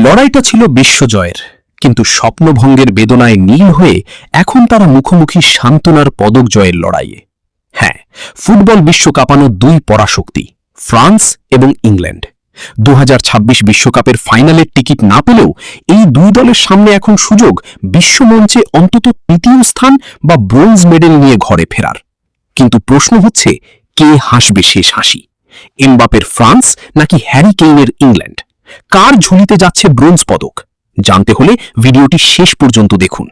লড়াইটা ছিল বিশ্বজয়ের, কিন্তু স্বপ্নভঙ্গের বেদনায় নীল হয়ে এখন তারা মুখোমুখি সান্ত্বনার পদক জয়ের লড়াইয়ে। হ্যাঁ, ফুটবল বিশ্ব কাঁপানো দুই পরাশক্তি, ফ্রান্স এবং ইংল্যান্ড। 2026 বিশ্বকাপের ফাইনালের টিকিট না পেলেও এই দুই দলের সামনে এখন সুযোগ বিশ্বমঞ্চে অন্তত তৃতীয় স্থান বা ব্রোঞ্জ মেডেল নিয়ে ঘরে ফেরার। কিন্তু প্রশ্ন হচ্ছে, কে হাসবে শেষ হাসি? এমবাপের ফ্রান্স নাকি হ্যারি কেইনের ইংল্যান্ড? কার ঝুলিতে যাচ্ছে ব্রোঞ্জ পদক? জানতে হলে ভিডিওটি শেষ পর্যন্ত দেখুন।